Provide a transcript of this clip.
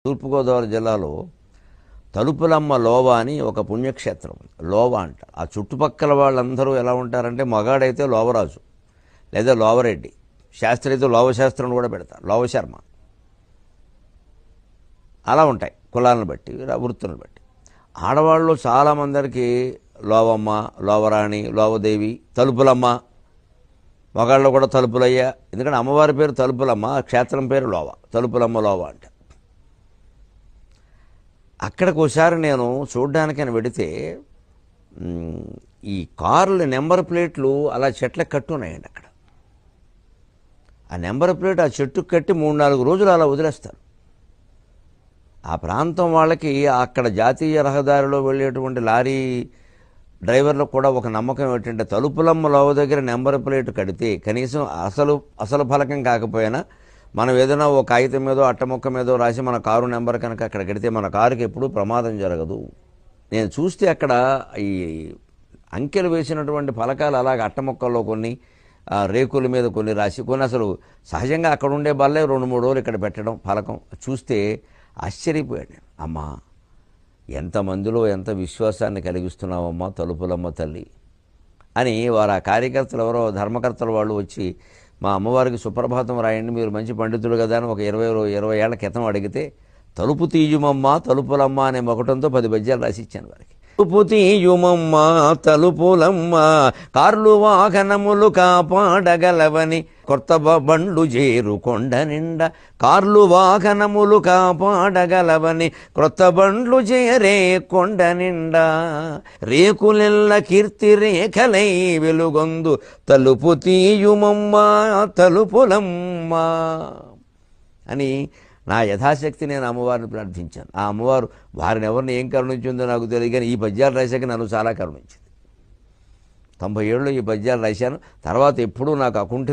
తూర్పుగోదావరి జిల్లాలో తలుపులమ్మ లోవ అని ఒక పుణ్యక్షేత్రం. లోవ అంట. ఆ చుట్టుపక్కల వాళ్ళందరూ ఎలా ఉంటారంటే, మగాడైతే లోవరాజు లేదా లోవరెడ్డి, శాస్త్రి అయితే లోవశాస్త్రం కూడా పెడతారు, లోవశర్మ. అలా ఉంటాయి కులాలను బట్టి, వృత్తులను బట్టి. ఆడవాళ్ళు చాలామందరికి లోవమ్మ, లోవరాణి, లోవదేవి, తలుపులమ్మ. మగాళ్ళు కూడా తలుపులయ్య. ఎందుకంటే అమ్మవారి పేరు తలుపులమ్మ, క్షేత్రం పేరు లోవ, తలుపులమ్మ లోవ అంట. అక్కడికి ఒకసారి నేను చూడ్డానికని వెడితే ఈ కార్లు నెంబర్ ప్లేట్లు అలా చెట్లకు కట్టున్నాయండి. అక్కడ ఆ నెంబర్ ప్లేట్ ఆ చెట్టుకు కట్టి 3-4 రోజులు అలా వదిలేస్తారు. ఆ ప్రాంతం వాళ్ళకి అక్కడ జాతీయ రహదారిలో వెళ్ళేటువంటి లారీ డ్రైవర్లకు కూడా ఒక నమ్మకం ఏంటంటే, తలుపులమ్మ లోవ దగ్గర నెంబర్ ప్లేట్ కడితే కనీసం అసలు ఫలకం కాకపోయినా మనం ఏదైనా ఒక కాగితం మీదో అట్టముక్క మీదో రాసి మన కారు నెంబర్ కనుక అక్కడ కడితే మన కారుకి ఎప్పుడూ ప్రమాదం జరగదు. నేను చూస్తే అక్కడ ఈ అంకెలు వేసినటువంటి ఫలకాలు అలాగ అట్టముక్కల్లో కొన్ని, రేకుల మీద కొన్ని రాసి, కొన్ని అసలు సహజంగా అక్కడ ఉండే బల్లే 2-3 రోజులు ఇక్కడ పెట్టడం ఫలకం చూస్తే ఆశ్చర్యపోయాడు. అమ్మా, ఎంతమందిలో ఎంత విశ్వాసాన్ని కలిగిస్తున్నావమ్మా తలుపులమ్మ తల్లి అని వారు ఆ కార్యకర్తలు ఎవరో ధర్మకర్తలు వాళ్ళు వచ్చి, మా అమ్మవారికి సుప్రభాతం రాయండి, మీరు మంచి పండితుడు కదా అని ఒక 20 ఏళ్ల క్రితం అడిగితే, తలుపు తీయుమమ్మ తలుపులమ్మ అనే మొకటంతో 10 పద్యాలు రాసిచ్చాను వారికి. తలుపు తీయుమమ్మ తలుపులమ్మ, కార్లు వాహనములు కాపాడగలవని కొత్త బండ్లు చేరు కొండ నిండా, కార్లు వాహనములు కాపాడగలవని క్రొత్త బండ్లు చేరే కొండ నిండా, రేకులెల్ల కీర్తి రేఖలై వెలుగొందు తలుపు తీయుమమ్మ తలుపులమ్మ అని నా యథాశక్తి నేను అమ్మవారిని ప్రార్థించాను. ఆ అమ్మవారు వారిని ఎవరిని ఏం కరుణించిందో నాకు తెలియదు, కానీ ఈ పద్యాలు రాశాక నన్ను చాలా కరుణించింది. 90 ఏళ్ళు ఈ పద్యాలు రాశాను. తర్వాత ఎప్పుడూ నాకు అకుంఠిత